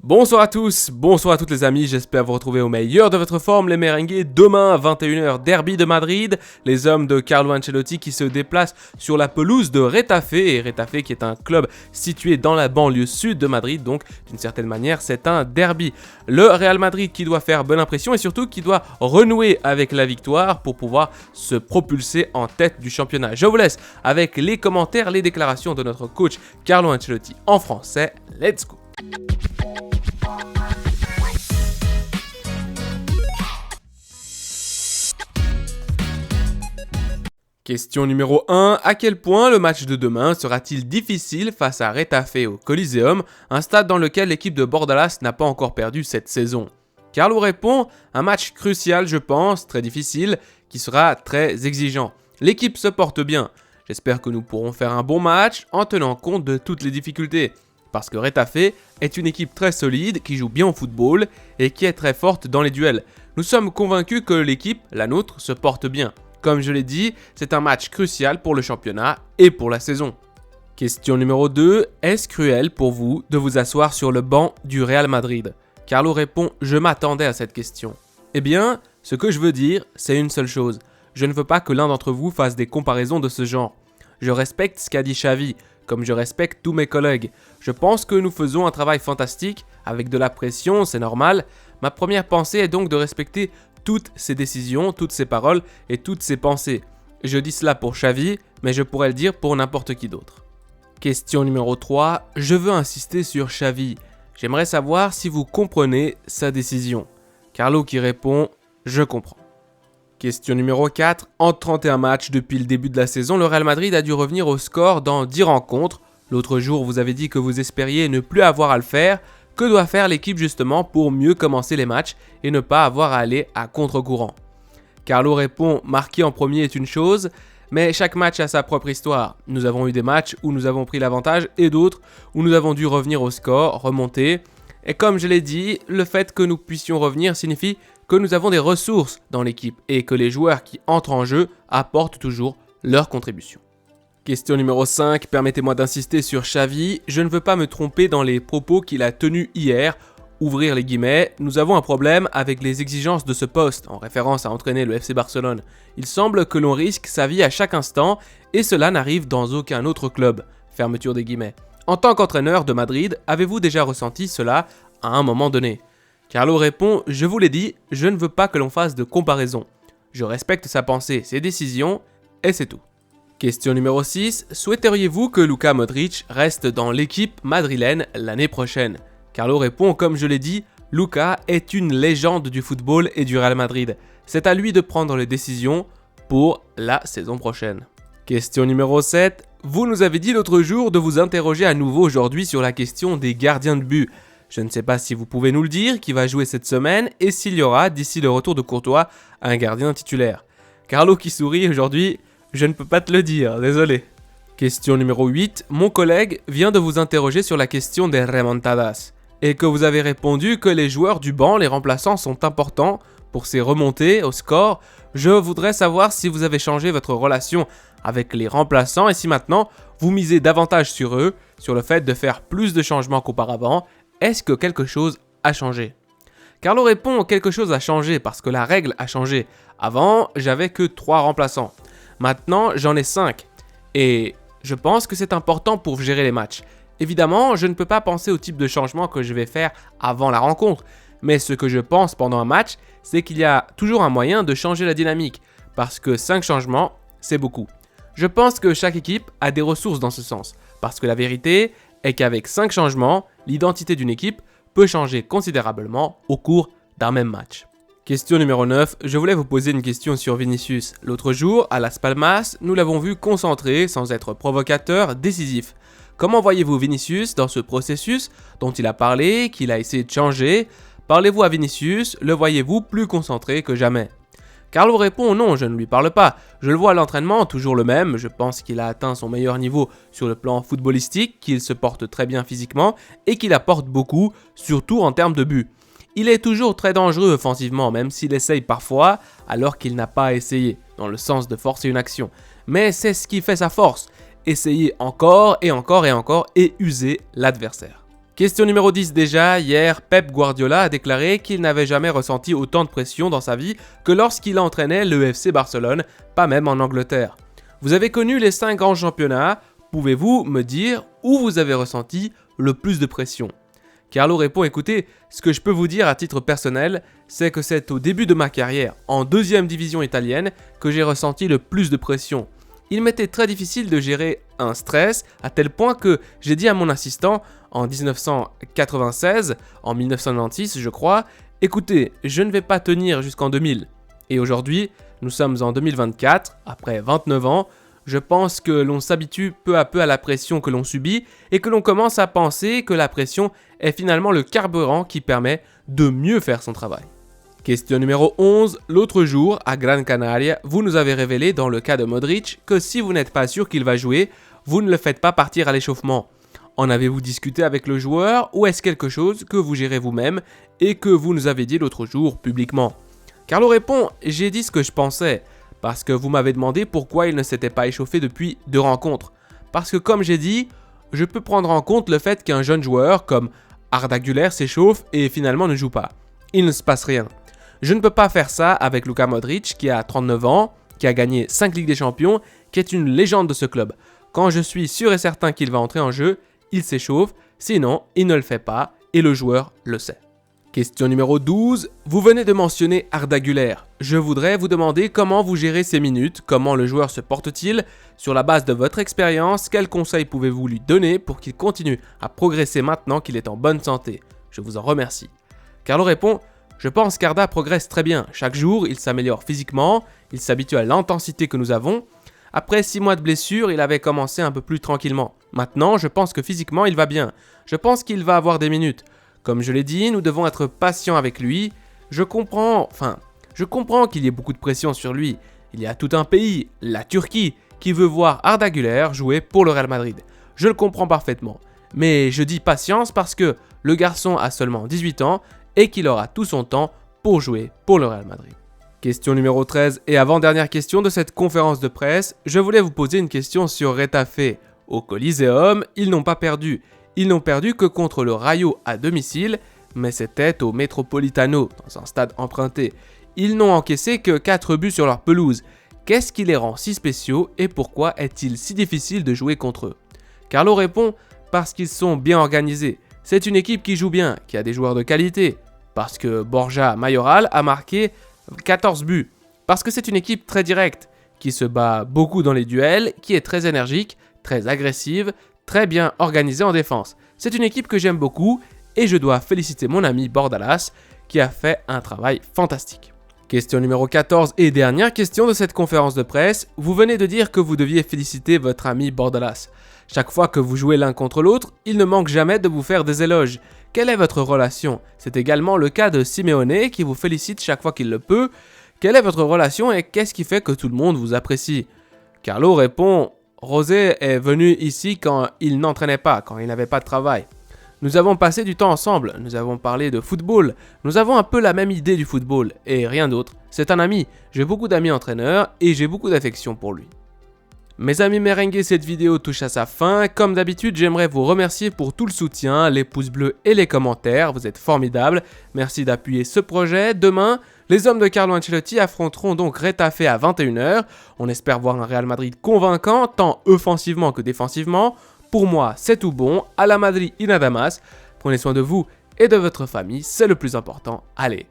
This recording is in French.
Bonsoir à tous, bonsoir à toutes les amis, j'espère vous retrouver au meilleur de votre forme les merengues. Demain à 21h, derby de Madrid, les hommes de Carlo Ancelotti qui se déplacent sur la pelouse de Retafe, et Retafe qui est un club situé dans la banlieue sud de Madrid, donc d'une certaine manière c'est un derby. Le Real Madrid qui doit faire bonne impression et surtout qui doit renouer avec la victoire pour pouvoir se propulser en tête du championnat. Je vous laisse avec les commentaires, les déclarations de notre coach Carlo Ancelotti en français, let's go. Question numéro 1. À quel point le match de demain sera-t-il difficile face à Retafe au Coliseum, un stade dans lequel l'équipe de Bordalas n'a pas encore perdu cette saison? Carlo répond, un match crucial je pense, très difficile, qui sera très exigeant. L'équipe se porte bien. J'espère que nous pourrons faire un bon match en tenant compte de toutes les difficultés. Parce que Retafe est une équipe très solide qui joue bien au football et qui est très forte dans les duels. Nous sommes convaincus que l'équipe, la nôtre, se porte bien. Comme je l'ai dit, c'est un match crucial pour le championnat et pour la saison. Question numéro 2. Est-ce cruel pour vous de vous asseoir sur le banc du Real Madrid? Carlo répond, je m'attendais à cette question. Eh bien, ce que je veux dire, c'est une seule chose. Je ne veux pas que l'un d'entre vous fasse des comparaisons de ce genre. Je respecte ce qu'a dit Xavi, comme je respecte tous mes collègues. Je pense que nous faisons un travail fantastique, avec de la pression, c'est normal. Ma première pensée est donc de respecter toutes ses décisions, toutes ses paroles et toutes ses pensées. Je dis cela pour Xavi, mais je pourrais le dire pour n'importe qui d'autre. Question numéro 3. Je veux insister sur Xavi. J'aimerais savoir si vous comprenez sa décision. Carlo qui répond, je comprends. Question numéro 4. En 31 matchs depuis le début de la saison, le Real Madrid a dû revenir au score dans 10 rencontres. L'autre jour, vous avez dit que vous espériez ne plus avoir à le faire. Que doit faire l'équipe justement pour mieux commencer les matchs et ne pas avoir à aller à contre-courant? Carlo répond, marquer en premier est une chose, mais chaque match a sa propre histoire. Nous avons eu des matchs où nous avons pris l'avantage et d'autres où nous avons dû revenir au score, remonter. Et comme je l'ai dit, le fait que nous puissions revenir signifie que nous avons des ressources dans l'équipe et que les joueurs qui entrent en jeu apportent toujours leur contribution. Question numéro 5, permettez-moi d'insister sur Xavi, je ne veux pas me tromper dans les propos qu'il a tenus hier, ouvrir les guillemets, nous avons un problème avec les exigences de ce poste, en référence à entraîner le FC Barcelone. Il semble que l'on risque sa vie à chaque instant, et cela n'arrive dans aucun autre club, fermeture des guillemets. En tant qu'entraîneur de Madrid, avez-vous déjà ressenti cela à un moment donné? Carlo répond, je vous l'ai dit, je ne veux pas que l'on fasse de comparaison. Je respecte sa pensée, ses décisions, et c'est tout. Question numéro 6. Souhaiteriez-vous que Luka Modric reste dans l'équipe madrilène l'année prochaine? Carlo répond, comme je l'ai dit, Luka est une légende du football et du Real Madrid. C'est à lui de prendre les décisions pour la saison prochaine. Question numéro 7. Vous nous avez dit l'autre jour de vous interroger à nouveau aujourd'hui sur la question des gardiens de but. Je ne sais pas si vous pouvez nous le dire, qui va jouer cette semaine et s'il y aura, d'ici le retour de Courtois, un gardien titulaire. Carlo qui sourit aujourd'hui. Je ne peux pas te le dire, désolé. Question numéro 8. Mon collègue vient de vous interroger sur la question des remontadas et que vous avez répondu que les joueurs du banc, les remplaçants, sont importants pour ces remontées au score. Je voudrais savoir si vous avez changé votre relation avec les remplaçants et si maintenant vous misez davantage sur eux, sur le fait de faire plus de changements qu'auparavant. Est-ce que quelque chose a changé? Carlo répond, quelque chose a changé parce que la règle a changé. Avant, j'avais que 3 remplaçants. Maintenant, j'en ai 5 et je pense que c'est important pour gérer les matchs. Évidemment, je ne peux pas penser au type de changement que je vais faire avant la rencontre, mais ce que je pense pendant un match, c'est qu'il y a toujours un moyen de changer la dynamique, parce que 5 changements, c'est beaucoup. Je pense que chaque équipe a des ressources dans ce sens, parce que la vérité est qu'avec 5 changements, l'identité d'une équipe peut changer considérablement au cours d'un même match. Question numéro 9, je voulais vous poser une question sur Vinicius. L'autre jour, à Las Palmas, nous l'avons vu concentré, sans être provocateur, décisif. Comment voyez-vous Vinicius dans ce processus dont il a parlé, qu'il a essayé de changer? Parlez-vous à Vinicius, le voyez-vous plus concentré que jamais? Carlo répond non, je ne lui parle pas. Je le vois à l'entraînement, toujours le même, je pense qu'il a atteint son meilleur niveau sur le plan footballistique, qu'il se porte très bien physiquement et qu'il apporte beaucoup, surtout en termes de but. Il est toujours très dangereux offensivement, même s'il essaye parfois, alors qu'il n'a pas essayé, dans le sens de forcer une action. Mais c'est ce qui fait sa force, essayer encore et encore et encore et user l'adversaire. Question numéro 10 déjà, hier, Pep Guardiola a déclaré qu'il n'avait jamais ressenti autant de pression dans sa vie que lorsqu'il entraînait le FC Barcelone, pas même en Angleterre. Vous avez connu les 5 grands championnats, pouvez-vous me dire où vous avez ressenti le plus de pression ? Carlo répond, écoutez, ce que je peux vous dire à titre personnel, c'est que c'est au début de ma carrière, en 2e division italienne, que j'ai ressenti le plus de pression. Il m'était très difficile de gérer un stress, à tel point que j'ai dit à mon assistant, en 1996, en 1996 je crois, écoutez, je ne vais pas tenir jusqu'en 2000. Et aujourd'hui, nous sommes en 2024, après 29 ans, je pense que l'on s'habitue peu à peu à la pression que l'on subit et que l'on commence à penser que la pression est finalement le carburant qui permet de mieux faire son travail. Question numéro 11. L'autre jour, à Gran Canaria, vous nous avez révélé dans le cas de Modric que si vous n'êtes pas sûr qu'il va jouer, vous ne le faites pas partir à l'échauffement. En avez-vous discuté avec le joueur ou est-ce quelque chose que vous gérez vous-même et que vous nous avez dit l'autre jour publiquement ? Carlo répond, j'ai dit ce que je pensais. Parce que vous m'avez demandé pourquoi il ne s'était pas échauffé depuis 2 rencontres. Parce que comme j'ai dit, je peux prendre en compte le fait qu'un jeune joueur comme Arda Güler s'échauffe et finalement ne joue pas. Il ne se passe rien. Je ne peux pas faire ça avec Luka Modric qui a 39 ans, qui a gagné 5 Ligues des Champions, qui est une légende de ce club. Quand je suis sûr et certain qu'il va entrer en jeu, il s'échauffe, sinon il ne le fait pas et le joueur le sait. Question numéro 12. Vous venez de mentionner Arda Güler. Je voudrais vous demander comment vous gérez ces minutes, comment le joueur se porte-t-il. Sur la base de votre expérience, quels conseils pouvez-vous lui donner pour qu'il continue à progresser maintenant qu'il est en bonne santé ? Je vous en remercie. Carlo répond, je pense qu'Arda progresse très bien. Chaque jour, il s'améliore physiquement, il s'habitue à l'intensité que nous avons. Après 6 mois de blessure, il avait commencé un peu plus tranquillement. Maintenant, je pense que physiquement, il va bien. Je pense qu'il va avoir des minutes. Comme je l'ai dit, nous devons être patients avec lui. Je comprends qu'il y ait beaucoup de pression sur lui. Il y a tout un pays, la Turquie, qui veut voir Arda Güler jouer pour le Real Madrid. Je le comprends parfaitement. Mais je dis patience parce que le garçon a seulement 18 ans et qu'il aura tout son temps pour jouer pour le Real Madrid. Question numéro 13 et avant-dernière question de cette conférence de presse, je voulais vous poser une question sur Retafe. Au Coliseum, ils n'ont pas perdu. Ils n'ont perdu que contre le Rayo à domicile, mais c'était au Metropolitano, dans un stade emprunté. Ils n'ont encaissé que 4 buts sur leur pelouse. Qu'est-ce qui les rend si spéciaux et pourquoi est-il si difficile de jouer contre eux ? Carlo répond, parce qu'ils sont bien organisés. C'est une équipe qui joue bien, qui a des joueurs de qualité. Parce que Borja Mayoral a marqué 14 buts. Parce que c'est une équipe très directe, qui se bat beaucoup dans les duels, qui est très énergique, très agressive, très bien organisée en défense. C'est une équipe que j'aime beaucoup et je dois féliciter mon ami Bordalas qui a fait un travail fantastique. Question numéro 14 et dernière question de cette conférence de presse. Vous venez de dire que vous deviez féliciter votre ami Bordalas. Chaque fois que vous jouez l'un contre l'autre, il ne manque jamais de vous faire des éloges. Quelle est votre relation ? C'est également le cas de Simeone qui vous félicite chaque fois qu'il le peut. Quelle est votre relation et qu'est-ce qui fait que tout le monde vous apprécie ? Carlo répond, José est venu ici quand il n'entraînait pas, quand il n'avait pas de travail. Nous avons passé du temps ensemble, nous avons parlé de football, nous avons un peu la même idée du football et rien d'autre. C'est un ami, j'ai beaucoup d'amis entraîneurs et j'ai beaucoup d'affection pour lui. Mes amis merengues, cette vidéo touche à sa fin. Comme d'habitude, j'aimerais vous remercier pour tout le soutien, les pouces bleus et les commentaires. Vous êtes formidables. Merci d'appuyer ce projet. Demain, les hommes de Carlo Ancelotti affronteront donc Retafe à 21h. On espère voir un Real Madrid convaincant, tant offensivement que défensivement. Pour moi, c'est tout bon. À la Madrid y nada más. Prenez soin de vous et de votre famille, c'est le plus important. Allez,